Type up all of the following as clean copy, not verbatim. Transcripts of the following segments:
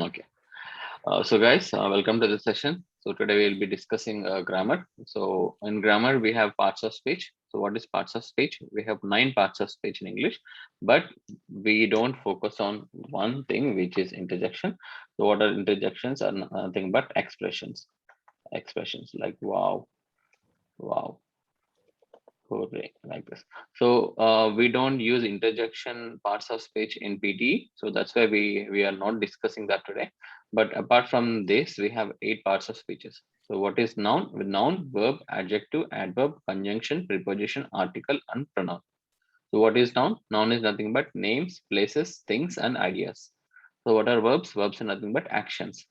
Okay. So guys, welcome to the session. So today we'll be discussing grammar. So in grammar, we have parts of speech. So what is parts of speech? We have 9 parts of speech in English, but we don't focus on one thing, which is interjection. So what are interjections? Are nothing but expressions. Expressions like wow, wow, hooray, like this. So we don't use interjection parts of speech in PTE. So that's why we are not discussing that today. But apart from this, we have 8 parts of speeches. So what is noun? With noun, verb, adjective, adverb, conjunction, preposition, article, and pronoun. So what is noun? Noun is nothing but names, places, things, and ideas. So what are verbs? Verbs are nothing but actions.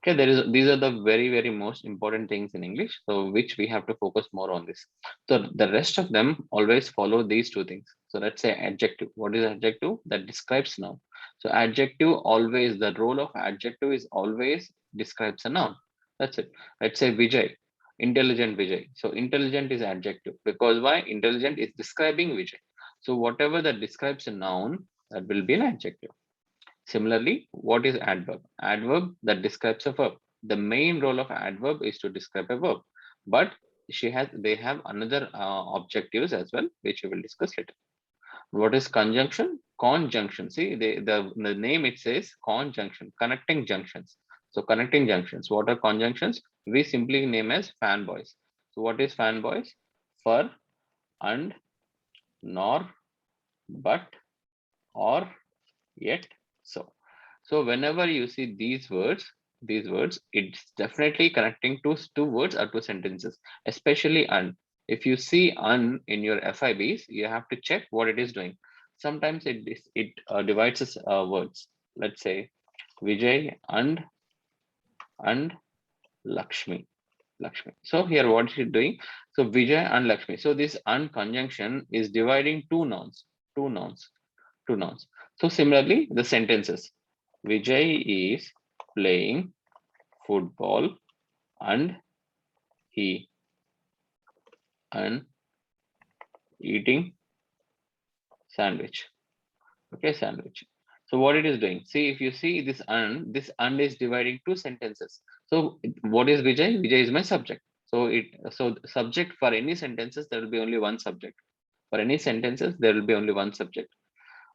Okay, these are the very most important things in English, so which we have to focus more on this. So the rest of them always follow these two things. So let's say adjective. What is adjective? That describes noun. So adjective, always the role of adjective is always describes a noun. That's it. Let's say Vijay, intelligent Vijay. So intelligent is adjective, because why? Intelligent is describing Vijay. So whatever that describes a noun, that will be an adjective. Similarly, what is adverb? Adverb that describes a verb. The main role of adverb is to describe a verb, but they have another objectives as well, which we will discuss later. What is conjunction? Conjunction. See, the name it says conjunction, connecting junctions. So connecting junctions. What are conjunctions? We simply name as fanboys. So what is fanboys? For, and, nor, but, or, yet, so. So whenever you see these words, it's definitely connecting two words or two sentences, especially and. If you see un in your FIBs, you have to check what it is doing. Sometimes it divides us words. Let's say Vijay and Lakshmi. Lakshmi. So here what is it doing? So Vijay and Lakshmi. So this and conjunction is dividing two nouns, two nouns. So similarly, the sentences. Vijay is playing football and he and eating sandwich. Okay, sandwich. So what it is doing? See, if you see this and is dividing two sentences. So what is Vijay? Vijay is my subject. So subject for any sentences, there will be only one subject. For any sentences, there will be only one subject.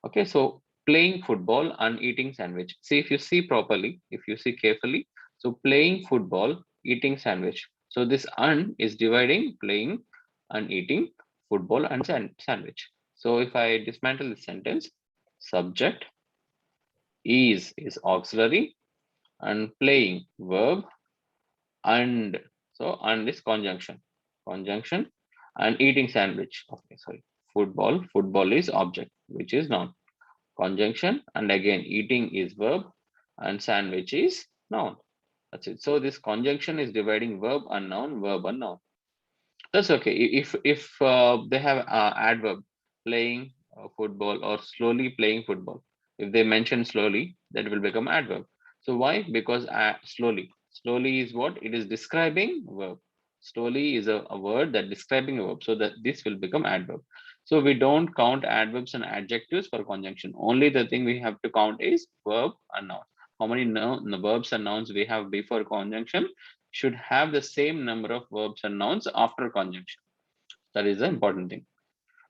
Okay, so playing football and eating sandwich. See, if you see properly, if you see carefully, so playing football, eating sandwich. So this and is dividing playing and eating football and sandwich. So if I dismantle the sentence, subject is auxiliary and playing verb and and is conjunction and eating sandwich. Okay, sorry. Football is object, which is noun. Conjunction, and again eating is verb and sandwich is noun. That's it. So this conjunction is dividing verb and noun, verb and noun. That's okay. If they have adverb, playing football or slowly playing football, if they mention slowly, that will become adverb. So why? Because slowly is what? It is describing verb. Slowly is a word that describing a verb, so that this will become adverb. So we don't count adverbs and adjectives for conjunction. Only the thing we have to count is verb and noun. How many verbs and nouns we have before conjunction should have the same number of verbs and nouns after conjunction. That is the important thing.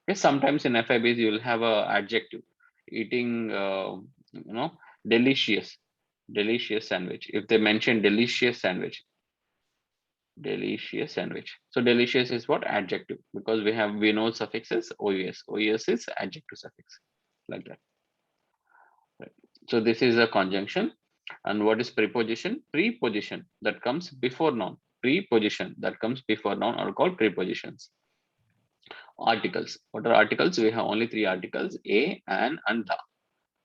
Okay, sometimes in FIBs you will have a adjective, eating, delicious, delicious sandwich. If they mention delicious sandwich. So delicious is what? Adjective, because we know suffixes OUS. OUS is adjective suffix, like that. Right. So this is a conjunction. And what is preposition? Preposition that comes before noun. Preposition that comes before noun are called prepositions. Articles. What are articles? We have only 3 articles: a, an, and the.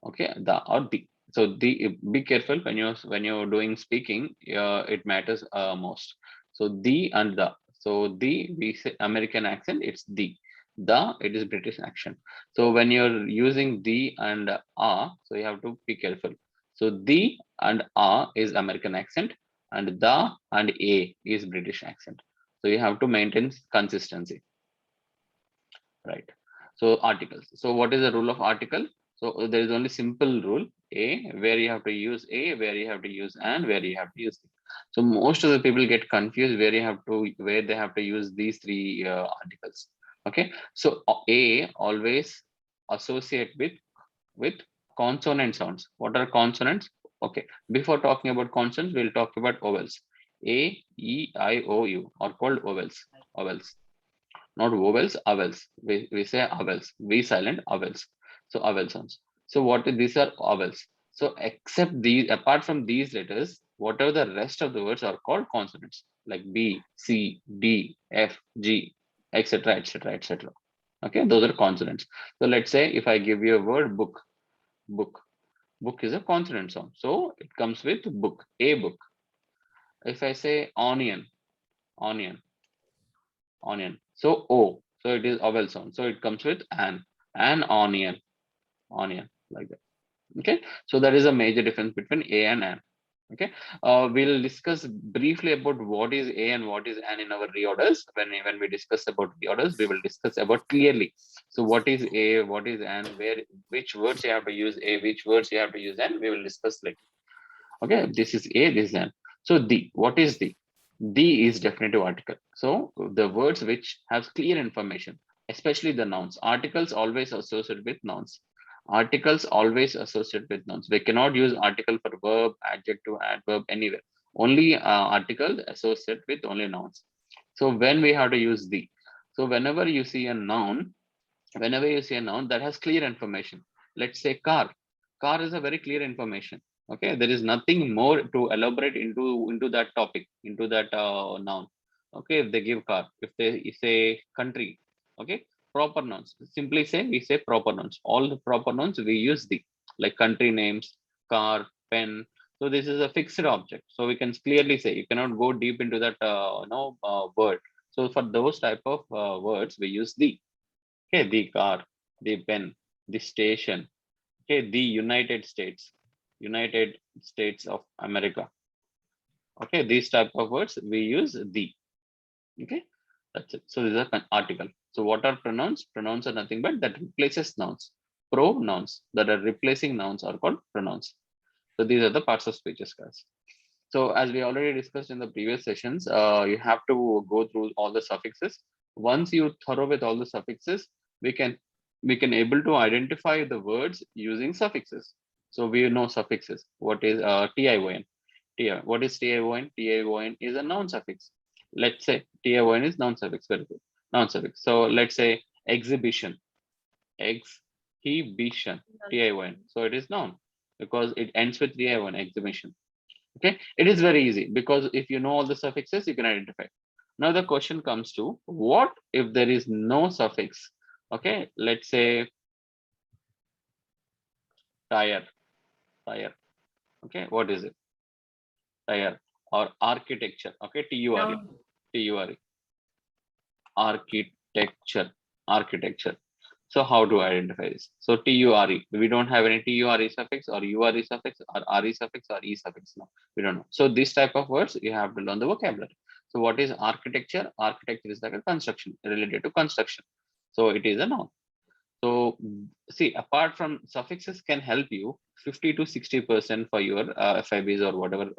Okay, the or the. So the, be careful when you're doing speaking. It matters most. So the and the. So the, we say American accent. It's the. The, it is British accent. So when you're using the and so you have to be careful. So the and is American accent, and the and a is British accent. So you have to maintain consistency. Right. So articles. So what is the rule of article? So there is only simple rule A, where you have to use A, where you have to use and, where you have to use. So most of the people get confused where they have to use these three articles. Okay, so A always associate with consonant sounds. What are consonants? Okay, before talking about consonants, we'll talk about vowels. A, E, I, O, U are called vowels. Vowels, not vowels, vowels. We say vowels. V silent vowels. So vowel sounds. So these are vowels. So except these, apart from these letters, whatever the rest of the words are called consonants, like B, C, D, F, G, etc., etc., etc. Okay, those are consonants. So let's say if I give you a word book, book, book is a consonant sound. So it comes with book, a book. If I say onion, onion, onion. So O, so it is vowel sound. So it comes with an onion, onion, like that. Okay, so that is a major difference between A and an. Okay, we'll discuss briefly about what is A and what is an in our reorders. When we discuss about reorders, we will discuss about clearly. So what is A, what is an, where, which words you have to use A, which words you have to use an. We will discuss later. Okay, this is A, this is an. So the, what is the? The is definitive article. So the words which have clear information, especially the nouns. Articles always associated with nouns. Articles always associated with nouns. We cannot use article for verb, adjective, adverb, anywhere. Only articles associated with only nouns. So when we have to use the. So whenever you see a noun, whenever you see a noun that has clear information, let's say car. Car is a very clear information. Okay, there is nothing more to elaborate into that topic, into that noun. Okay, if they give car, if they say country, okay, proper nouns. Simply say, we say proper nouns. All the proper nouns we use the, like country names, car, pen. So this is a fixed object. So we can clearly say, you cannot go deep into that word. So for those type of words, we use the. Okay, the car, the pen, the station. Okay, the United States of America. Okay, these type of words we use the. Okay, that's it. So these are an article. So what are pronouns? Pronouns are nothing but that replaces nouns. Pronouns that are replacing nouns are called pronouns. So these are the parts of speeches, guys. So as we already discussed in the previous sessions, you have to go through all the suffixes. Once you thorough with all the suffixes, we can able to identify the words using suffixes. So we know suffixes. What is TION? What is TION? TION is a noun suffix. Let's say TION is noun suffix. Very good. Noun suffix. So let's say exhibition. Exhibition. TION. So it is noun because it ends with TION. Exhibition. Okay, it is very easy because if you know all the suffixes, you can identify. Now the question comes to, what if there is no suffix? Okay, let's say tire, tire. Okay, what is it? Tire or architecture. Okay, TURE, Noun. TURE, architecture, architecture. So how to identify this? So TURE, we don't have any TURE suffix or URE suffix or RE suffix or E suffix. No, we don't know. So this type of words, you have to learn the vocabulary. So what is architecture? Architecture is like a construction, related to construction. So it is a noun. So see, apart from suffixes can help you 50 to 60% for your FIBs or whatever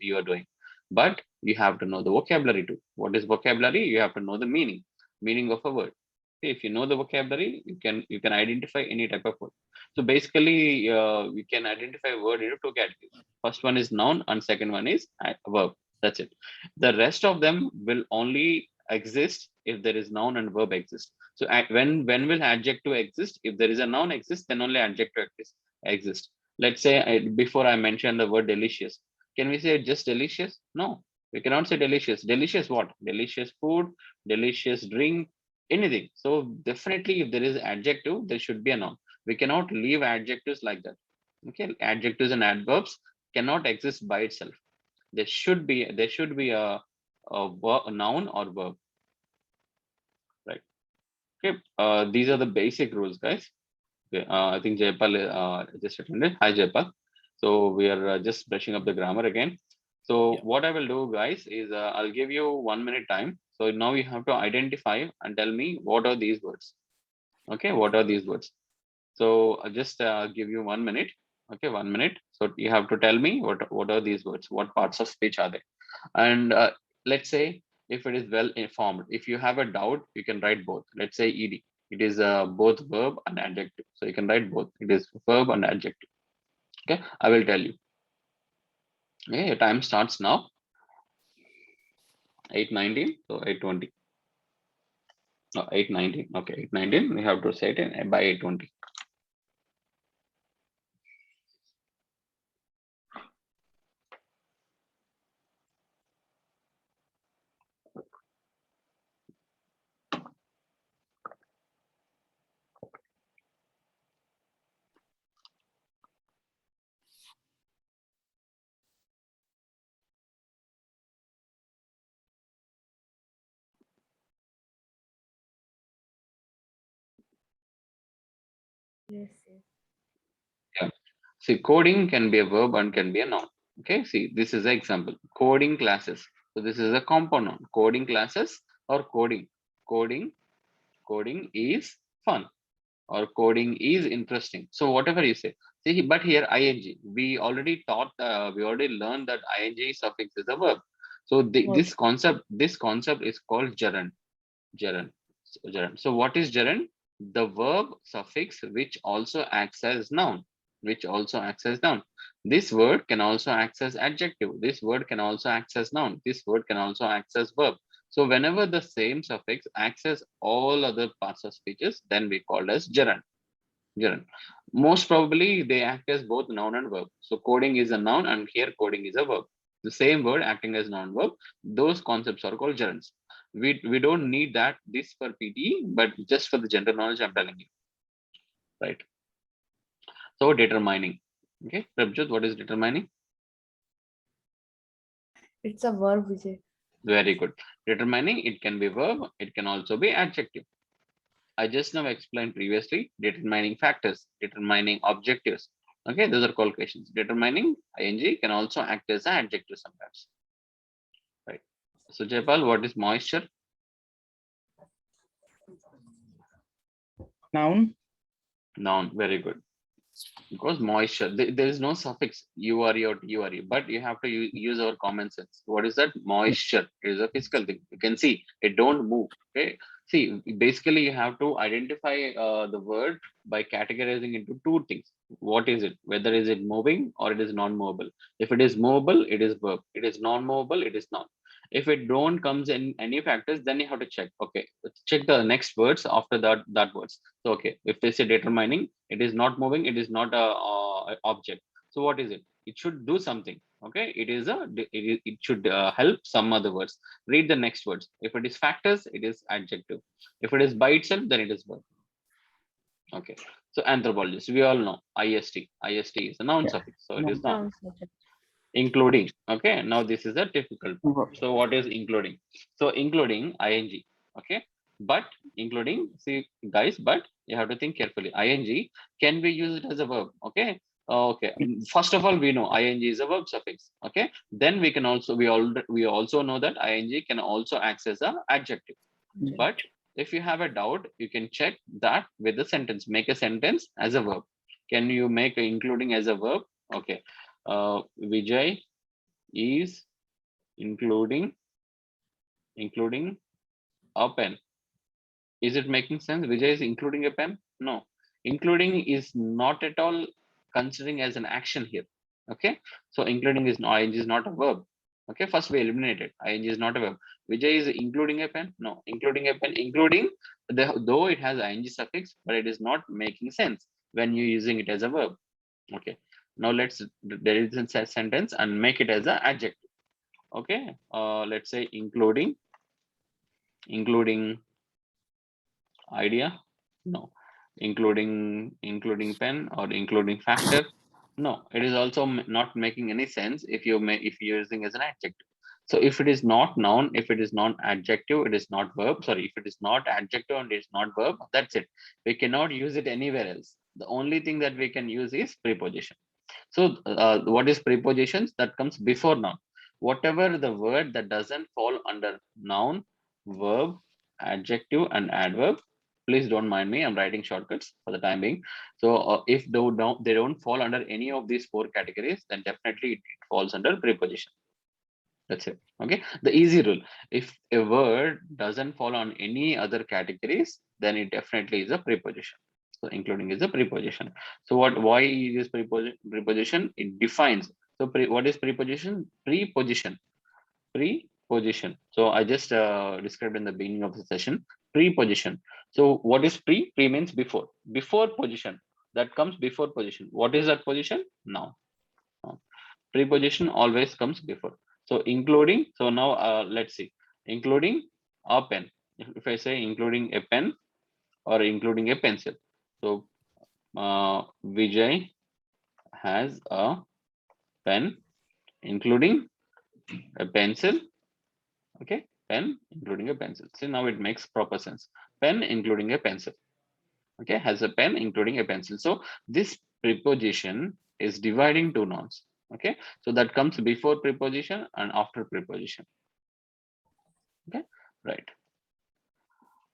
you are doing. But you have to know the vocabulary too. What is vocabulary? You have to know the meaning of a word. See, if you know the vocabulary, you can identify any type of word. So basically, we can identify a word into two categories. First one is noun, and second one is verb. That's it. The rest of them will only exist if there is noun and verb exist. So when will adjective exist? If there is a noun exist, then only adjective exist. Let's say before I mentioned the word delicious. Can we say just delicious? No, we cannot say delicious. Delicious what? Delicious food, delicious drink, anything. So definitely, if there is adjective, there should be a noun. We cannot leave adjectives like that. Okay, adjectives and adverbs cannot exist by itself. There should be a noun or verb, right? Okay, these are the basic rules, guys. Okay, I think Jaypal just attended. Hi, Jaypal. So we are just brushing up the grammar again. So Yeah. what I will do, guys, is I'll give you 1 minute time. So now you have to identify and tell me what are these words. Okay, what are these words? So I'll just give you 1 minute. Okay, 1 minute. So you have to tell me what are these words? What parts of speech are they? And let's say if it is well informed, if you have a doubt, you can write both. Let's say ed. It is both verb and adjective. So you can write both. It is verb and adjective. Okay, I will tell you. Okay, your time starts now. 8:19. So 8:20. No, 8:19. Okay, 8:19. We have to say it by 8:20. Yes, yes. Yeah. See, coding can be a verb and can be a noun. Okay, see, this is an example. Coding classes. So this is a compound noun. Coding classes or coding. Coding, coding is fun or coding is interesting. So whatever you say. See, but here ing. We already learned that ing suffix is a verb. So Okay. this concept is called gerund. Gerund. Gerund. So what is gerund? The verb suffix which also acts as noun. Which also acts as noun. This word can also act as adjective. This word can also act as noun. This word can also act as verb. So whenever the same suffix acts as all other parts of speeches, then we call as gerund. Gerund. Most probably they act as both noun and verb. So coding is a noun and here coding is a verb. The same word acting as noun verb. Those concepts are called gerunds. We don't need that this for PTE, but just for the general knowledge, I'm telling you, right? So determining. Okay, Prabjot, what is determining? It's a verb, Vijay. Very good. Determining, it can be verb, it can also be adjective. I just now explained previously determining factors, determining objectives. Okay, those are called questions. Determining ing can also act as an adjective sometimes. Right. So Jaypal, what is moisture? Noun. Noun. Very good. Because moisture, there is no suffix ure or ture, but you have to use our common sense. What is that? Moisture. It is a physical thing. You can see it don't move. Okay. See, basically you have to identify the word by categorizing into two things. What is it? Whether is it moving or it is non-movable. If it is movable, it is verb. It is non-movable, it is noun. If it don't comes in any factors, then you have to check. Okay, check the next words after that words. So okay, if they say determining, it is not moving, it is not a object. So what is it? It should do something. Okay, it should help some other words. Read the next words. If it is factors, it is adjective. If it is by itself, then it is verb. Okay, so anthropologist, we all know ist is a noun Yeah. suffix, so it is Noun. noun. Noun subject. Including. Okay, now this is a difficult part. Verb. So what is including? So including ing. Okay, but including, see guys, but you have to think carefully. Ing can be used as a verb. Okay. Okay, first of all, we know ing is a verb suffix. Okay, then we also know that ing can also act as a adjective. Mm. But if you have a doubt, you can check that with the sentence. Make a sentence as a verb. Can you make including as a verb? Okay. Vijay is including a pen. Is it making sense? Vijay is including a pen? No. Including is not at all considering as an action here. Okay. So including is no, ing is not a verb. Okay. First we eliminate it. Ing is not a verb. Vijay is including a pen? No. Including a pen, including though it has ing suffix, but it is not making sense when you're using it as a verb. Okay. Now let's delete the sentence and make it as an adjective. Okay. Let's say including idea. No. Including pen or including factor. No, it is also not making any sense if you're using as an adjective. So if it is not noun, if it is not adjective, it is not verb. Sorry, if it is not adjective and it's not verb, that's it. We cannot use it anywhere else. The only thing that we can use is preposition. So what is prepositions? That comes before noun. Whatever the word that doesn't fall under noun, verb, adjective and adverb, Please don't mind me. I'm writing shortcuts for the time being. So if they don't fall under any of these four categories, then definitely it falls under preposition. That's it. Okay. The easy rule. If a word doesn't fall on any other categories, then it definitely is a preposition. So including is a preposition. So why is preposition? It defines. So what is preposition? Preposition. Preposition. So I just described in the beginning of the session. Preposition. So what is pre? Pre means before. Before position. That comes before position. What is that position? Now. Preposition always comes before. So including, so now let's see, including a pen. If I say including a pen or including a pencil, so Vijay has a pen including a pencil. Okay, pen including a pencil. See, now it makes proper sense. Pen including a pencil. Okay, has a pen including a pencil. So this preposition is dividing two nouns. Okay, so that comes before preposition and after preposition. Okay, right.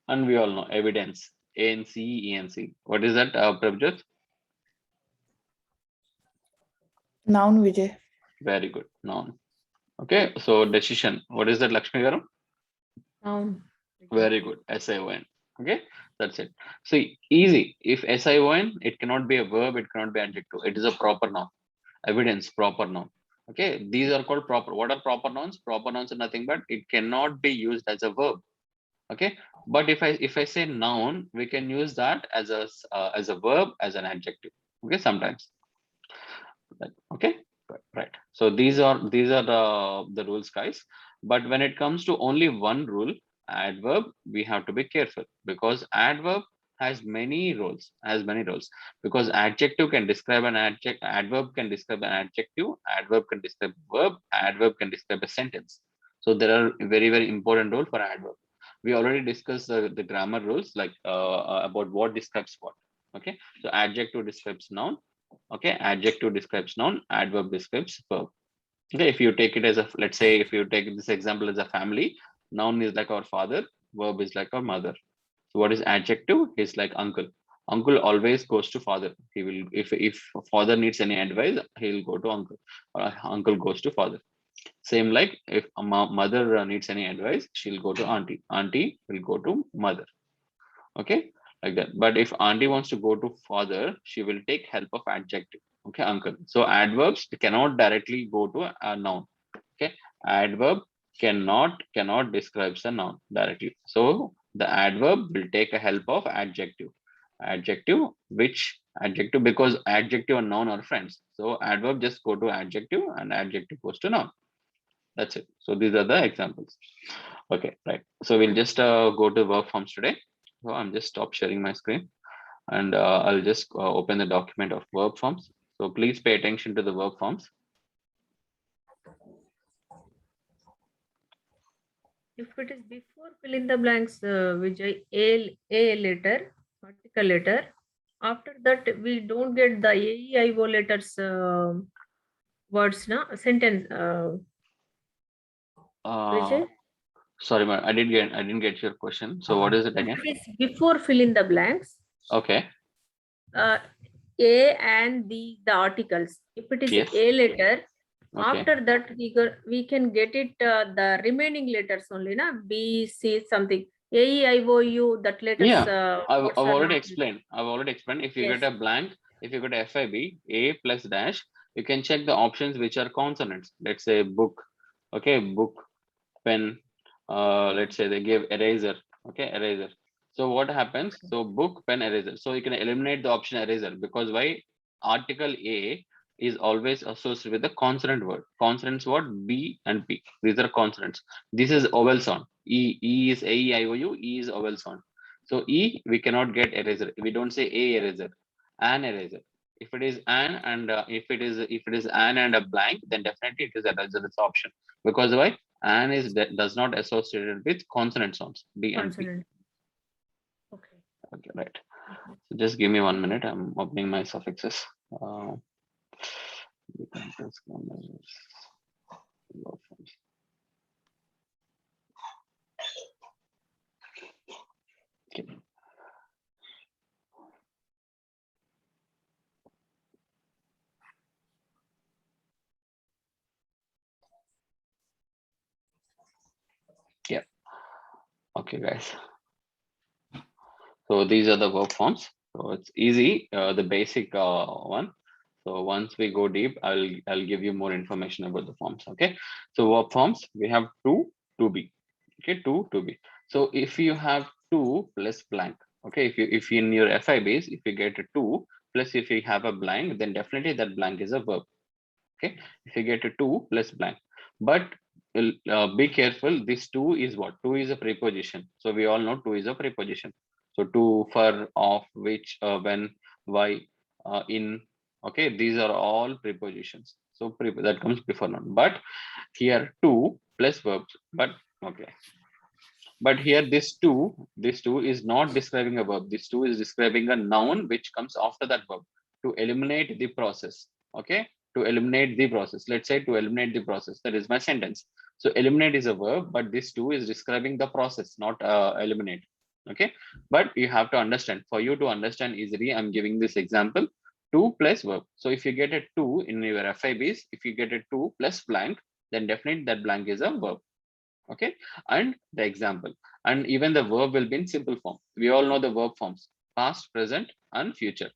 And we all know evidence, ANC, ENC. What is that, Prabhjot? Noun, Vijay. Very good, noun. Okay, so decision. What is that, Lakshmi Garu? Noun. Very good, SION. Okay, that's it. See, easy. If SION, it cannot be a verb, it cannot be adjective. It is a proper noun. Evidence, proper noun. Okay, these are called proper. What are proper nouns? Proper nouns are nothing but it cannot be used as a verb. Okay, but if I say noun, we can use that as a verb, as an adjective. Okay, sometimes. Okay, right. So these are the rules, guys. But when it comes to only one rule, adverb, we have to be careful because adverb has many roles, because adjective can describe an adjective, adverb can describe an adjective, adverb can describe a verb, adverb can describe a sentence. So there are very important role for adverb. We already discussed the grammar rules, like about what describes what. Okay, so adjective describes noun. Okay, adjective describes noun, adverb describes verb. Okay, if you take it as a, let's say, if you take this example as a family, noun is like our father, verb is like our mother. So what is adjective? Is like uncle. Uncle always goes to father. He will, if father needs any advice, he'll go to uncle, or uncle goes to father. Same like if a mother needs any advice, she'll go to auntie. Auntie will go to mother. Okay, like that. But if auntie wants to go to father, she will take help of adjective. Okay, uncle. So adverbs cannot directly go to a noun. Okay, adverb cannot describes a noun directly. So the adverb will take a help of adjective. Adjective, because adjective and noun are friends. So adverb just go to adjective and adjective goes to noun. That's it. So these are the examples. Okay, right. So we'll just go to verb forms today. So I'm just stop sharing my screen and I'll just open the document of verb forms. So please pay attention to the verb forms. If it is before fill in the blanks, Vijay, a letter, article letter. After that, we don't get the AEIO letters words, na sentence. Vijay? Sorry, man, I didn't get your question. So what is it If again? it is before fill in the blanks, Okay. A and the articles. If it is Yes. A letter, Okay. after that we can get it the remaining letters only, na B, C, something. A, E, I, O, U, that letters. Yeah, I've words are already not- explained. If you Yes. get a blank, if you get a FIB, A plus dash, you can check the options which are consonants. Let's say book. Okay, book, pen. Let's say they give eraser. Okay, eraser. So what happens? So book, pen, eraser. So you can eliminate the option eraser because why? Article A is always associated with the consonant word. Consonants word B and P. These are consonants. This is vowel sound. E is A, E, I, O, U. E is vowel sound. So E we cannot get eraser. We don't say A eraser, an eraser. If it is an and if it is an and a blank, then definitely it is a this option. Because why? An is does not associated with consonant sounds B and P. Consonant. Okay. Okay, right. So just give me 1 minute. I'm opening my suffixes. Okay. Okay, guys. So these are the verb forms. So it's easy, the basic one. So once we go deep, I'll give you more information about the forms. Okay. So verb forms, we have to be. Okay, to be. So if you have two plus blank, okay, if in your FIBs, if you get a two plus if you have a blank, then definitely that blank is a verb. Okay, if you get a two plus blank, but be careful. This two is what? Two is a preposition. So we all know two is a preposition. So to, for, of, which, when, why, in. Okay, these are all prepositions. So that comes before noun. But here two plus verbs. But okay. But here this two is not describing a verb. This two is describing a noun which comes after that verb to eliminate the process. Okay, to eliminate the process. Let's say to eliminate the process. That is my sentence. So eliminate is a verb, but this two is describing the process, not eliminate. Okay, but you have to understand. For you to understand easily, I'm giving this example. Two plus verb. So if you get a two in your FIBs, if you get a two plus blank, then definitely that blank is a verb. Okay, and the example, and even the verb will be in simple form. We all know the verb forms: past, present, and future.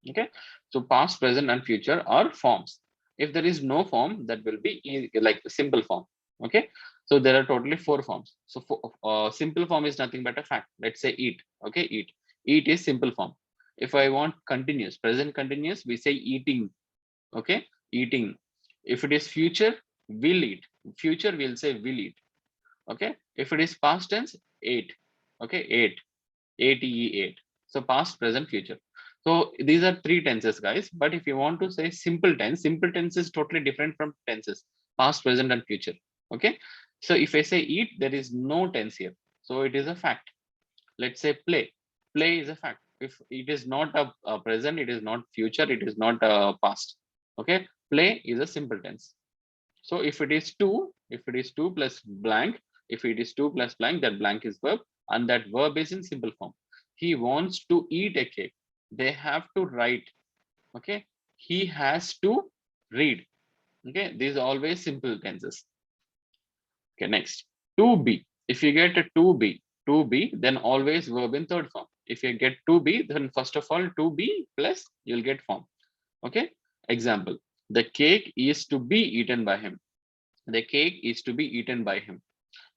Okay, so past, present, and future are forms. If there is no form, that will be like simple form. Okay, so there are totally four forms. So for, simple form is nothing but a fact. Let's say eat. Okay, eat is simple form. If I want continuous, present continuous, we say eating. Okay, eating. If it is future, will eat. Future, we'll say will eat. Okay, if it is past tense, ate. Okay, ate. So past, present, future. So these are three tenses, guys. But if you want to say simple tense is totally different from tenses: past, present, and future. Okay, so if I say eat, there is no tense here, so it is a fact. Let's say play is a fact. If it is not a present, it is not future, it is not a past. Okay, play is a simple tense. So if it is two plus blank, if it is two plus blank, that blank is verb, and that verb is in simple form. He wants to eat a cake. They have to write. Okay. He has to read. Okay. These are always simple tenses. Okay. Next, to be. If you get a to be, then always verb in third form. If you get to be, then first of all, to be plus you'll get form. Okay. Example: the cake is to be eaten by him. The cake is to be eaten by him.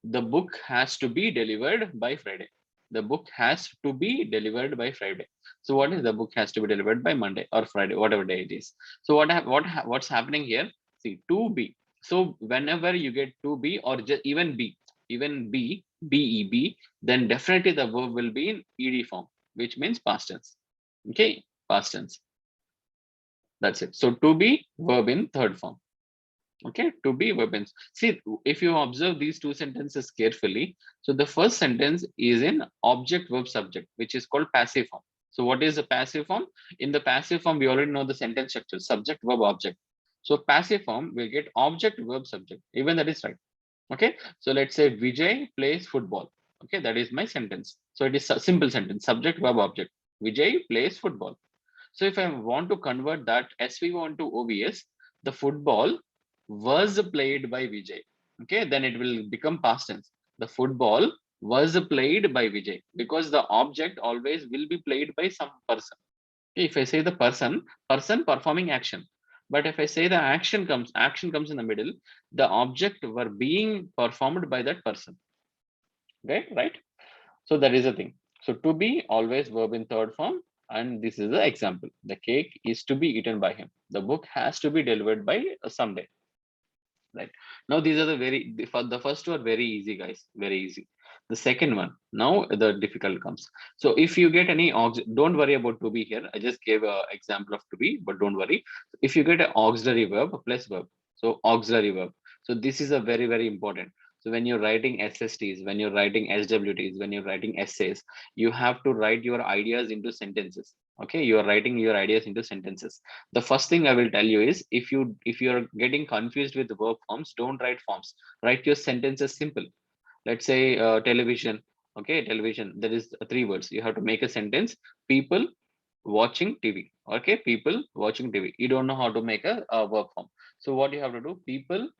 The book has to be delivered by Friday. The book has to be delivered by Friday. So what is the book has to be delivered by Monday or Friday, whatever day it is. So what's happening here? See, to be. So whenever you get to be or just even be, then definitely the verb will be in ed form, which means past tense. Okay, past tense. That's it. So to be, verb in third form. Okay, to be weapons. See, if you observe these two sentences carefully, so the first sentence is in object verb subject, which is called passive form. So what is the passive form? In the passive form, we already know the sentence structure: subject, verb, object. So passive form will get object, verb, subject. Even that is right. Okay, so let's say Vijay plays football. Okay, that is my sentence. So it is a simple sentence: subject, verb, object. Vijay plays football. So if I want to convert that SV1 to OVS, the football was played by Vijay. Okay, then it will become past tense. The football was played by Vijay, because the object always will be played by some person. If I say the person performing action. But if I say the action comes in the middle, the object were being performed by that person. Okay, right? So that is the thing. So to be, always verb in third form. And this is the example: the cake is to be eaten by him. The book has to be delivered by someday. Right now, these are the first two are very easy, guys, very easy. The second one, now the difficult comes. So if you get any don't worry about to be here. I just gave an example of to be, but don't worry. If you get an auxiliary verb plus verb, so auxiliary verb, so this is a very important. So when you're writing SSTs, when you're writing SWTs, when you're writing essays, you have to write your ideas into sentences. Okay, you are writing your ideas into sentences. The first thing I will tell you is, if you're getting confused with the verb forms, don't write forms. Write your sentences simple. Let's say television. Okay, television, there is three words. You have to make a sentence: people watching TV. Okay, people watching TV. You don't know how to make a verb form. So what you have to do: people.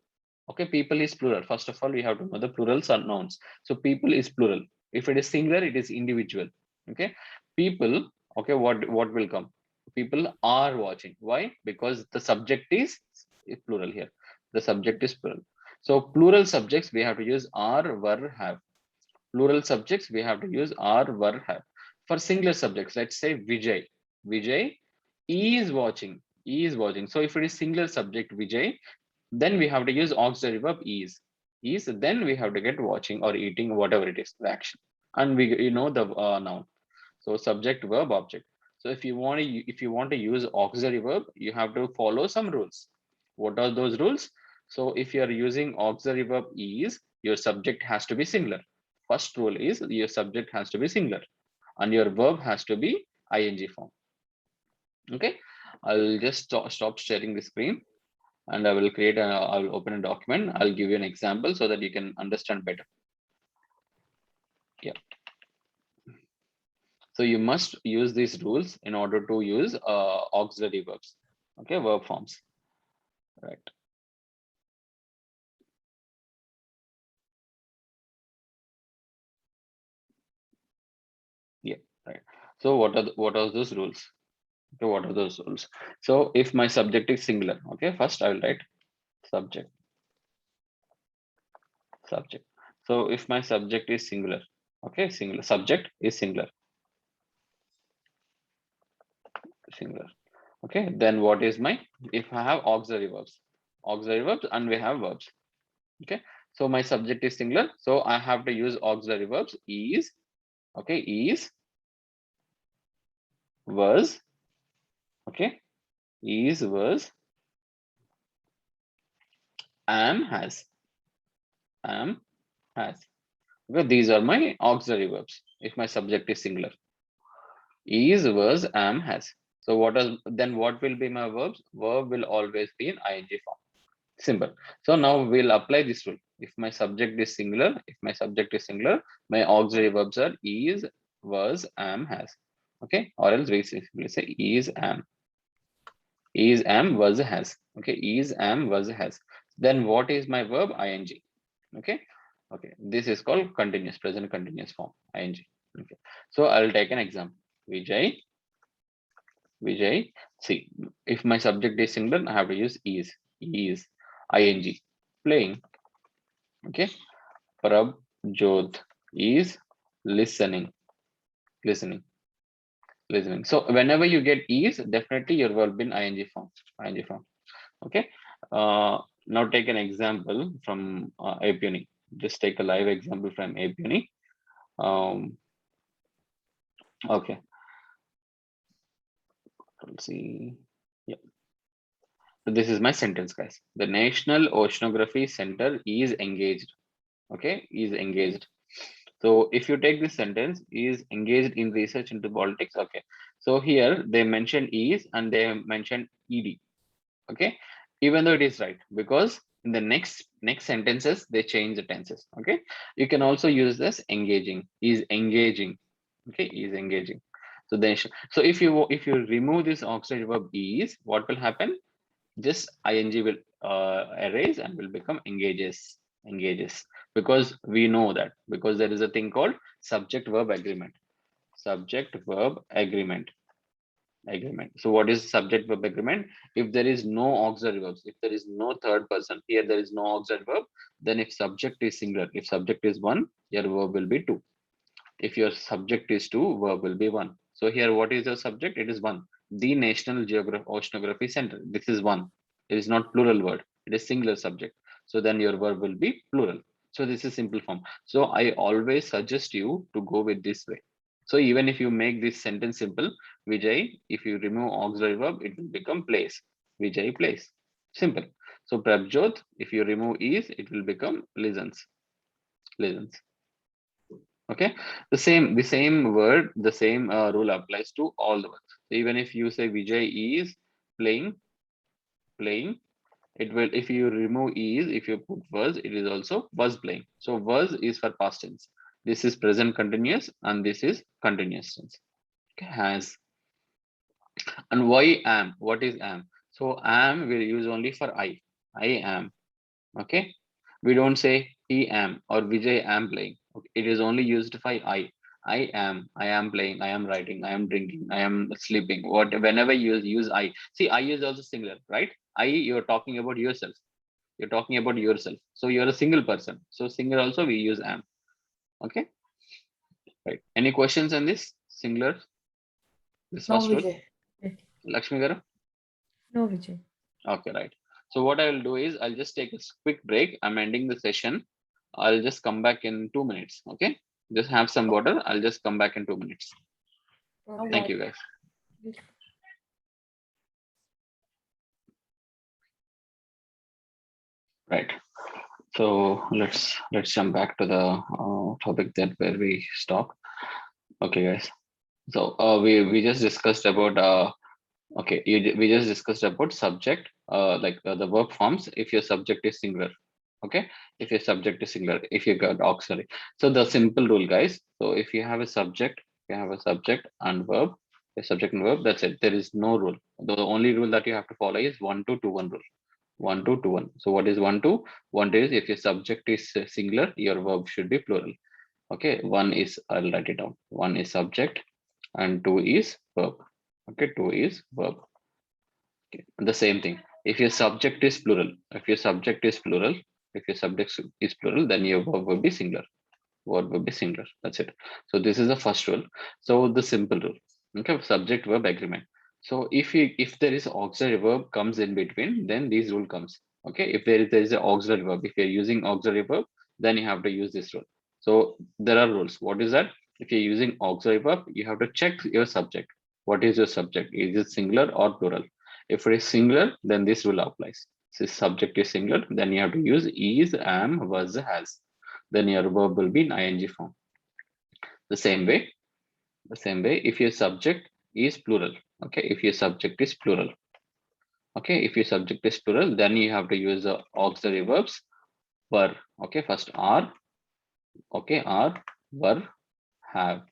Okay, people is plural. First of all, we have to know the plurals are nouns. So people is plural. If it is singular, it is individual. Okay, people. Okay, what will come? People are watching. Why? Because the subject is plural here. The subject is plural. So plural subjects we have to use are, were, have. Plural subjects we have to use are, were, have. For singular subjects, let's say Vijay. Vijay is watching. Is watching. So if it is singular subject Vijay, then we have to use auxiliary verb is. Is, then we have to get watching or eating, whatever it is, the action. And we the noun. So subject, verb, object. So if you want to use auxiliary verb, you have to follow some rules. What are those rules? So if you are using auxiliary verb is, your subject has to be singular. First rule is your subject has to be singular and your verb has to be ing form. Okay, I'll just stop sharing the screen and I'll open a document. I'll give you an example so that you can understand better. Yeah. So you must use these rules in order to use auxiliary verbs. Okay, verb forms. Right. Yeah. Right. So what are those rules? Okay, what are those rules? So if my subject is singular, okay, first I will write subject. Subject. So if my subject is singular, okay, singular subject is singular. Singular. Okay, then what is my, if I have auxiliary verbs and we have verbs. Okay, so my subject is singular, so I have to use auxiliary verbs is, okay, is, was, okay, is, was, am, has, has. Okay, these are my auxiliary verbs if my subject is singular. Is, was, am, has. So what will be my verbs? Verb will always be in ing form. Simple. So now we'll apply this rule. If my subject is singular, my auxiliary verbs are is, was, am, has. Okay, or else we simply say is, am, was, has. Okay, is, am, was, has. Then what is my verb? Ing. Okay, okay. This is called continuous, present continuous form. Ing. Okay. So I'll take an example. Vijay. See, if my subject is singular, I have to use is, ing. Playing. Okay, Prabjot is listening. So whenever you get is, definitely your verb in ing form. Okay. Now take an example from APUni. Just take a live example from APUni. Okay. Let's see. Yeah. So this is my sentence, guys. The National Oceanography Center is engaged. Okay, is engaged. So if you take this sentence, is engaged in research into politics. Okay, so here they mention is and they mention ed. Okay, even though it is right, because in the next sentences they change the tenses. Okay, you can also use this engaging, is engaging. Okay, is engaging. So then, so if you remove this auxiliary verb is, what will happen? Just ing will erase and will become engages. Because we know that, because there is a thing called subject verb agreement. So what is subject verb agreement? If there is no auxiliary verbs, if there is no third person, here there is no auxiliary verb, then if subject is singular, if subject is one, your verb will be two. If your subject is two, verb will be one. So here, what is your subject? It is one. The National Oceanography Center. This is one. It is not plural word. It is singular subject. So then your verb will be plural. So this is simple form. So I always suggest you to go with this way. So even if you make this sentence simple, Vijay, if you remove auxiliary verb, it will become plays. Vijay plays. Simple. So Prabjot, if you remove is, it will become listens. Okay, the same word, the same rule applies to all the words. So even if you say Vijay is playing, it will, if you remove is, if you put was, it is also was playing. So was is for past tense. This is present continuous and this is continuous tense. Okay, has. And why am? What is am? So am we use only for I am. Okay, we don't say he am or Vijay am playing. Okay, it is only used for I am playing, I am writing, I am drinking, I am sleeping. What whenever you use I, see I is also singular, right? I, you're talking about yourself. You're talking about yourself. So you're a single person. So singular also we use am. Okay, right. Any questions on this singular? This No, first rule, Vijay. Lakshmi Garu? No, Vijay. Okay, right. So what I will do is I'll just take a quick break. I'm ending the session. I'll just come back in 2 minutes. Okay. Just have some water. I'll just come back in 2 minutes. No Thank worries. you guys. Right. So let's jump back to the topic that where we stopped. Okay, guys. So we just discussed about okay, we just discussed about subject, like the verb forms if your subject is singular. Okay, if your subject is singular, if you got auxiliary. So the simple rule, guys. So if you have a subject, you have a subject and verb, a subject and verb. That's it. There is no rule. The only rule that you have to follow is 1-2-1 rule. 1-2-1. So what is 1-2? 1 is if your subject is singular, your verb should be plural. Okay, one is, I'll write it down. One is subject and two is verb. Okay, two is verb. Okay. The same thing. If your subject is plural, if your subject is plural, if your subject is plural, then your verb will be singular. Verb will be singular. That's it. So this is the first rule. So the simple rule. Okay, subject verb agreement. So if there is auxiliary verb comes in between, then this rule comes. Okay, if there is an auxiliary verb, if you're using auxiliary verb, then you have to use this rule. So there are rules. What is that? If you're using auxiliary verb, you have to check your subject. What is your subject? Is it singular or plural? If it is singular, then this rule applies. If subject is singular, then you have to use is, am, was, has. Then your verb will be in ing form. The same way, if your subject is plural, okay, if your subject is plural, okay, if your subject is plural, then you have to use the auxiliary verbs were, okay, first are, okay, are, were, have.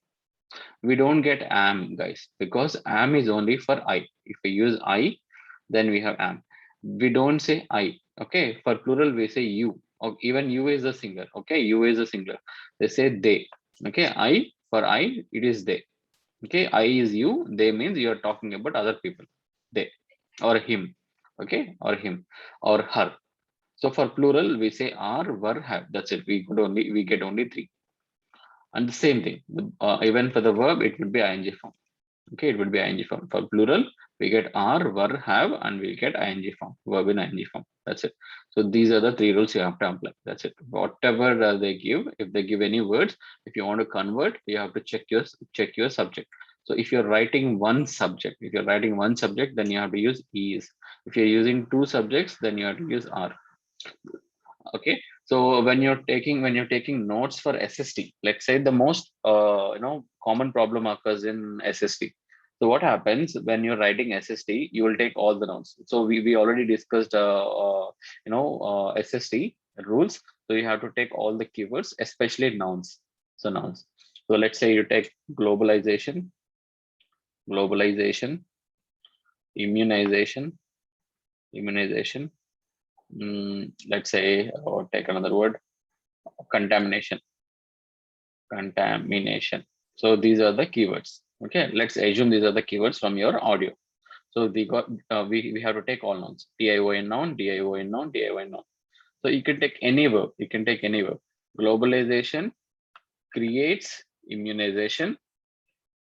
We don't get am, guys, because am is only for I. If we use I, then we have am. We don't say I, okay, for plural we say you, or even you is a singular, okay, you is a singular. They say they, okay, I, for I, it is they. Okay, I is you, they means you are talking about other people, they or him, okay, or him or her. So for plural, we say are, were, have. That's it. We get only three. And the same thing, even for the verb, it would be ing form. Okay, it would be ing form. For plural, we get are, were, have, and we get ing form, verb in ing form. That's it. So these are the three rules you have to apply. That's it. Whatever they give, if they give any words, if you want to convert, you have to check your subject. So if you're writing one subject, then you have to use is. If you're using two subjects, then you have to use are. Okay, so when you're taking notes for SST, let's say the most common problem occurs in SST. So what happens when you're writing SST, you will take all the notes. So we already discussed SST rules. So you have to take all the keywords, especially nouns. So nouns. So let's say you take globalization, immunization, let's say, or take another word, contamination. So these are the keywords. Okay, let's assume these are the keywords from your audio. So we have to take all nouns. DION noun, DION noun, DION noun. So you can take any verb. Globalization creates immunization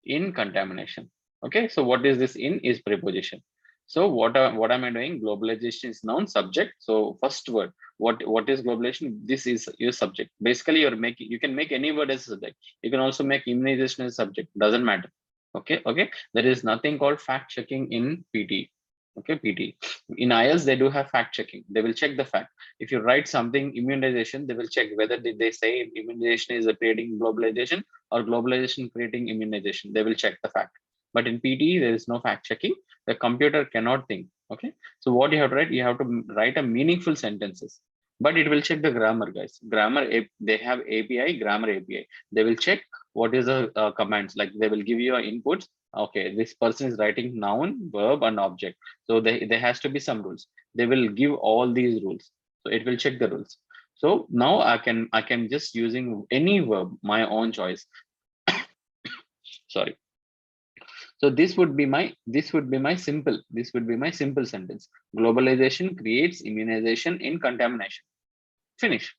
in contamination. Okay, so what is this in is preposition. So what am I doing? Globalization is noun, subject. So first word, what is globalization? This is your subject. Basically, you can make any word as a subject. You can also make immunization as a subject. Doesn't matter. Okay. There is nothing called fact checking in PT. Okay, PT. In IELTS, they do have fact checking. They will check the fact. If you write something immunization, they will check whether did they say immunization is creating globalization or globalization creating immunization. They will check the fact. But in PT, there is no fact checking. The computer cannot think. Okay. So what you have to write, you have to write a meaningful sentences. But it will check the grammar, guys. They have API, grammar API. They will check what is the commands. Like they will give you inputs. Okay, this person is writing noun, verb, and object. So there has to be some rules. They will give all these rules. So it will check the rules. So now I can just using any verb, my own choice. Sorry. So this would be my simple sentence. Globalization creates immunization in contamination. Finish.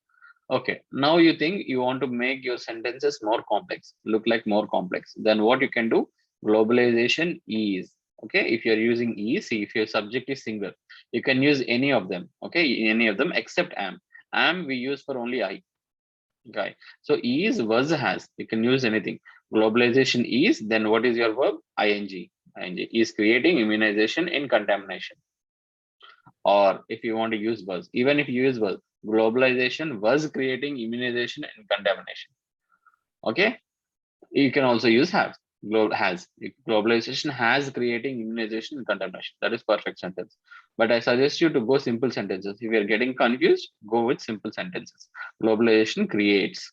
Okay. Now you think you want to make your sentences more complex, look like more complex. Then what you can do? Globalization is. Okay. If you're using is, see, if your subject is singular, you can use any of them. Okay. Any of them except am. Am we use for only I. Guy. So is, was, has. You can use anything. Globalization is, then what is your verb? Ing. Ing is creating immunization in contamination. Or if you want to use was, even if you use was, globalization was creating immunization in contamination. Okay. You can also use have. Has. Globalization has creating immunization in contamination. That is perfect sentence. But I suggest you to go simple sentences. If you're getting confused, go with simple sentences. Globalization creates.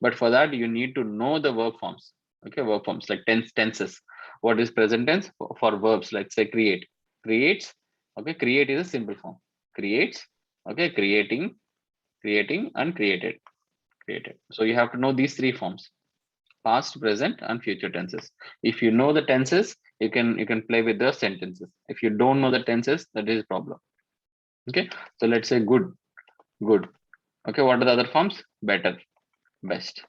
But for that, you need to know the verb forms. Okay, verb forms like tenses. What is present tense for verbs? Let's say create. Creates. Okay, create is a simple form. Creates. Okay, creating, and created. Created. So you have to know these three forms: past, present, and future tenses. If you know the tenses, you can play with the sentences. If you don't know the tenses, that is a problem. Okay, so let's say good. Okay, what are the other forms? Better, best.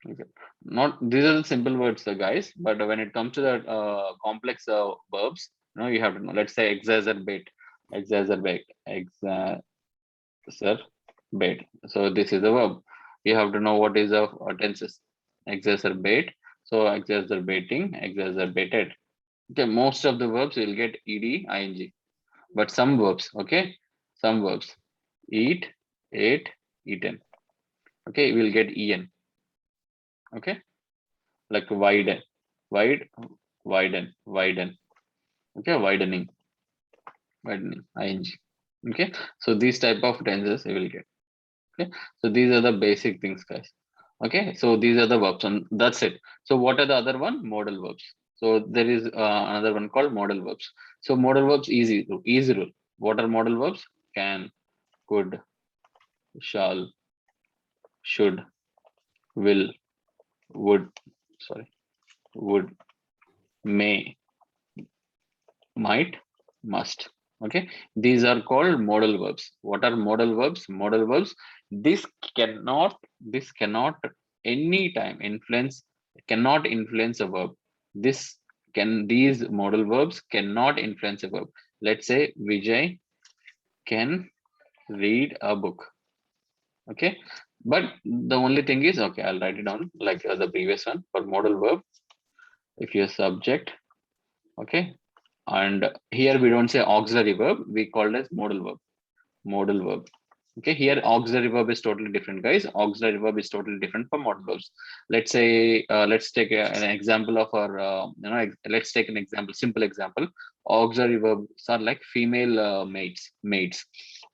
Okay. Not these are the simple words, guys. But when it comes to the complex verbs, you have to know. Let's say exacerbate, exacerbate, exacerbate. So this is a verb. You have to know what is the tenses. Exacerbate. So exacerbating, exacerbated. Okay, most of the verbs will get ed, ing. But some verbs, okay, some verbs, eat, ate, eaten. Okay, we'll get en. Okay, like widen, widen. Okay, widening, ing. Okay, so these type of tenses you will get. Okay, so these are the basic things, guys. Okay, so these are the verbs, and that's it. So what are the other one? Modal verbs. So there is another one called modal verbs. So modal verbs, easy rule. What are modal verbs? Can, could, shall, should, will, would, sorry, would, may, might, must. Okay, these are called modal verbs. What are modal verbs? Modal verbs, this cannot anytime cannot influence a verb. These modal verbs cannot influence a verb. Let's say Vijay can read a book. Okay, but the only thing is, okay, I'll write it down like the previous one. For modal verb, if your subject, okay, and here we don't say auxiliary verb, we call it as modal verb. Okay, here auxiliary verb is totally different, guys. Auxiliary verb is totally different from modal verbs. Let's say let's take an example of our let's take an example, simple example. Auxiliary verbs are like female maids,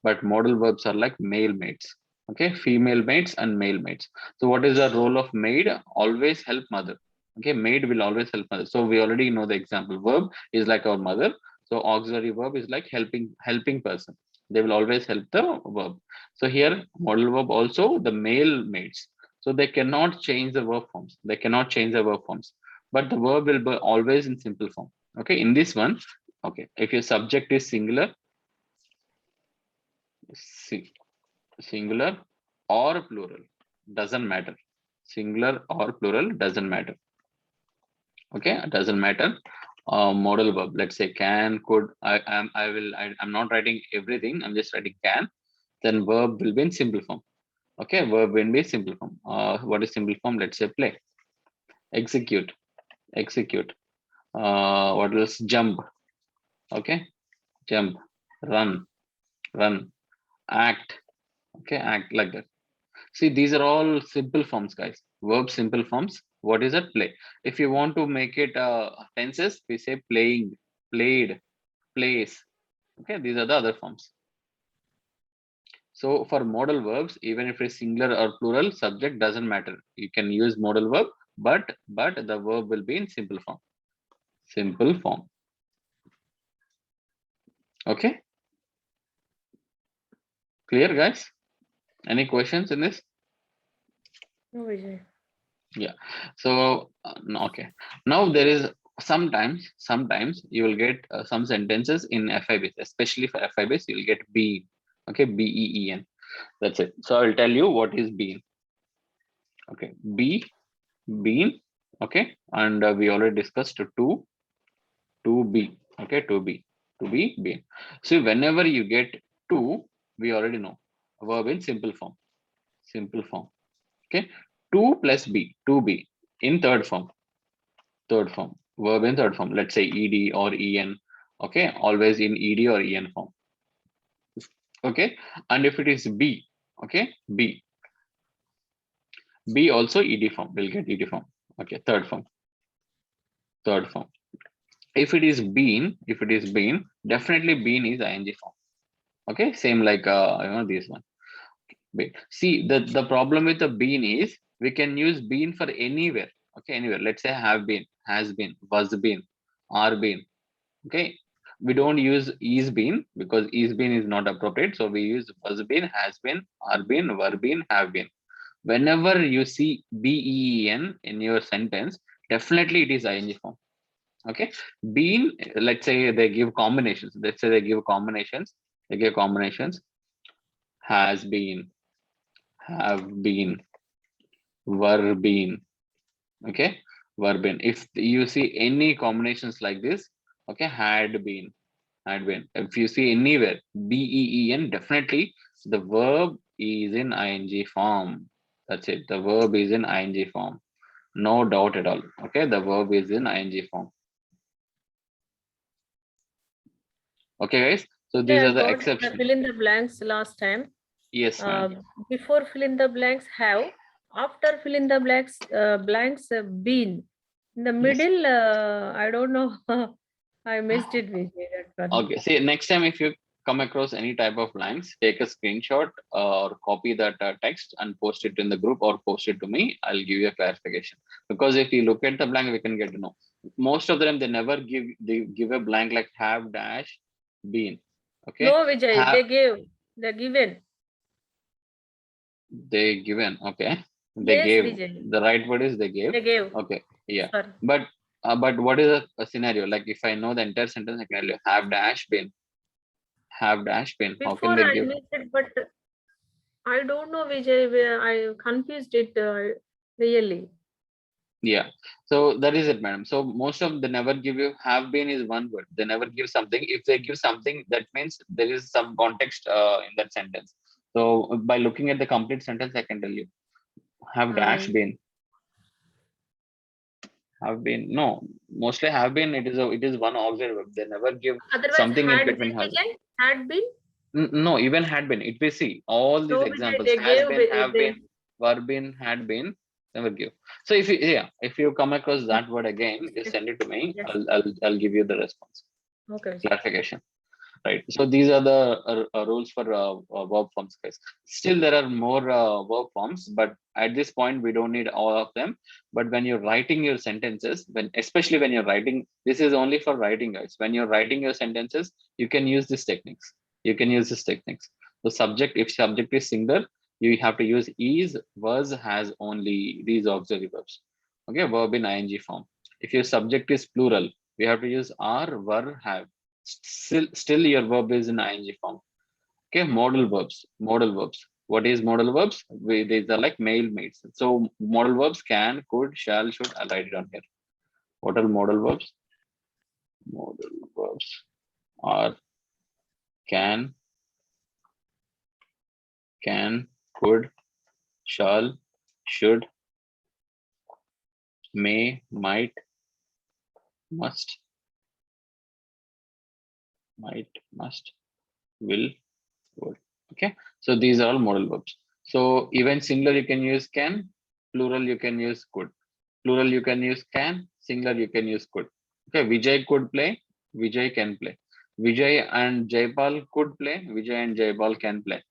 but modal verbs are like male maids. Okay, female maids and male maids. So what is the role of maid? Always help mother. Okay, maid will always help mother. So we already know the example. Verb is like our mother. So auxiliary verb is like helping person. They will always help the verb. So here modal verb also the male maids. So they cannot change the verb forms. They cannot change the verb forms. But the verb will be always in simple form. Okay, in this one, okay, if your subject is singular, singular or plural, doesn't matter. Singular or plural doesn't matter. Okay, it doesn't matter. Modal verb, let's say can, could, I'm not writing everything, I'm just writing can. Then verb will be in simple form. Okay, verb will be simple form. What is simple form? Let's say play, execute. What else? Jump. Okay, jump, run, act. Okay, act like that. See, these are all simple forms, guys. Verb simple forms. What is it? Play. If you want to make it tenses, we say playing, played, plays. Okay, these are the other forms. So for modal verbs, even if it's singular or plural, subject doesn't matter. You can use modal verb, but the verb will be in simple form. Simple form. Okay. Clear, guys? Any questions in this? No, Vijay. So okay. Now there is sometimes you will get some sentences in FIBs, especially for FIBs, you will get be. Okay, BEEN. That's it. So I'll tell you what is been. Okay, been. Okay, and we already discussed to be. Okay, to be been. So whenever you get to, we already know verb in simple form. Simple form. Okay, to plus be, to be in third form. Third form, verb in third form. Let's say ed or en. Okay, always in ed or en form. Okay, and if it is be, okay, be also ed form. We'll get ed form. Okay, third form. If it is been, definitely been is ing form. Okay, same like this one. See, the problem with the been is we can use been for anywhere. Okay, anywhere. Let's say have been, has been, was been, are been. Okay, we don't use is been because is been is not appropriate. So we use was been, has been, are been, were been, have been. Whenever you see been in your sentence, definitely it is ing form. Okay, been, let's say they give combinations. Let's say they give combinations. They give combinations. Has been, have been, were been. Okay, were been. If you see any combinations like this, okay, had been. If you see anywhere BEEN, definitely the verb is in ing form. That's it. The verb is in ing form. No doubt at all. Okay, the verb is in ing form. Okay, guys. So these Yeah, I are the got the exceptions. fill in the blanks last time. Yes, ma'am. Before fill in the blanks have, after fill in the blanks been. In the Yes. middle, I don't know. I missed it, Vijay. That one. Okay. See, next time if you come across any type of blanks, take a screenshot or copy that text and post it in the group or post it to me. I'll give you a clarification. Because if you look at the blank, we can get to know. Most of them, they give a blank like have dash been. Okay. No, Vijay, Have they're given. they given. Okay. They Yes, gave. Vijay. The right word is they gave. They gave. Okay. Yeah. Sorry. But what is a scenario? Like if I know the entire sentence, I can tell you have dash been. Have dash been. How can Before they I give? missed it, but I don't know, Vijay, where I confused it really. Yeah, so that is it, madam. So most of they never give you have been is one word. They never give something. If they give something, that means there is some context in that sentence. So by looking at the complete sentence, I can tell you have dash been. Have been, no, mostly have been. It is one auxiliary verb. They never give Otherwise, something in had between. been, Have Vijay? Had been? no, even had been. It will see all these No, Vijay, examples. they Has gave, been, have they, been, were been, had been. Never give. So if you come across that word again, just send it to me. yes. I'll give you the response. Okay. Clarification. Right. So these are the rules for verb forms, guys. Still, there are more verb forms, but at this point, we don't need all of them. But when you're writing your sentences, especially when you're writing, this is only for writing, guys. When you're writing your sentences, you can use these techniques. The subject, if subject is singular, you have to use is, was, has only these auxiliary verbs. Okay, verb in ing form. If your subject is plural, we have to use are, were, have. Still your verb is in ing form. Okay, modal verbs. What is modal verbs? These are like male mates. So modal verbs can, could, shall, should. I'll write it down here. What are modal verbs? Modal verbs are can, could, shall, should, may, might, must, will, would. Okay, so these are all modal verbs. So even singular you can use can, plural you can use could. Plural you can use can, singular you can use could. Okay, Vijay could play, Vijay can play. Vijay and Jaipal could play, Vijay and Jaipal can play.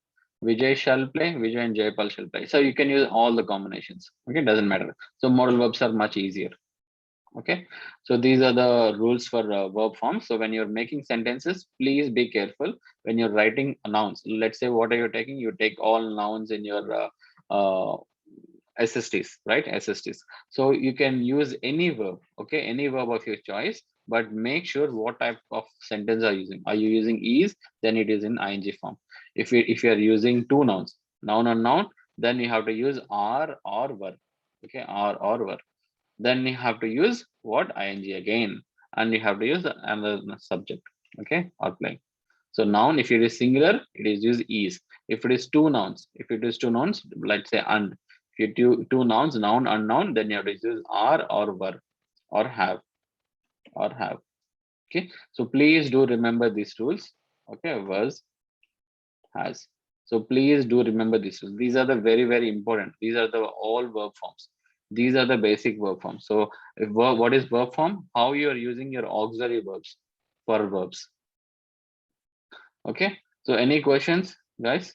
Vijay shall play, Vijay and Jaipal shall play. So you can use all the combinations. Okay, doesn't matter. So modal verbs are much easier. Okay, so these are the rules for verb forms. So when you're making sentences, please be careful when you're writing nouns. Let's say, what are you taking? You take all nouns in your SSTs, right? SSTs. So you can use any verb, okay, any verb of your choice, but make sure what type of sentence are you using. Are you using is? Then it is in ing form. If you are using two nouns, noun and noun, then you have to use are or were. Okay, are or were. Then you have to use what? Ing again, and you have to use another subject. Okay, outline. So noun, if it is singular, it is used is. If it is two nouns, let's say and. If you two nouns, noun and noun, then you have to use are or were or have or have. Okay, so please do remember these rules. Okay, was, has. So please do remember these rules. These are the very important. These are the all verb forms. These are the basic verb forms. So if what is verb form? How you are using your auxiliary verbs for verbs. Okay, so any questions, guys?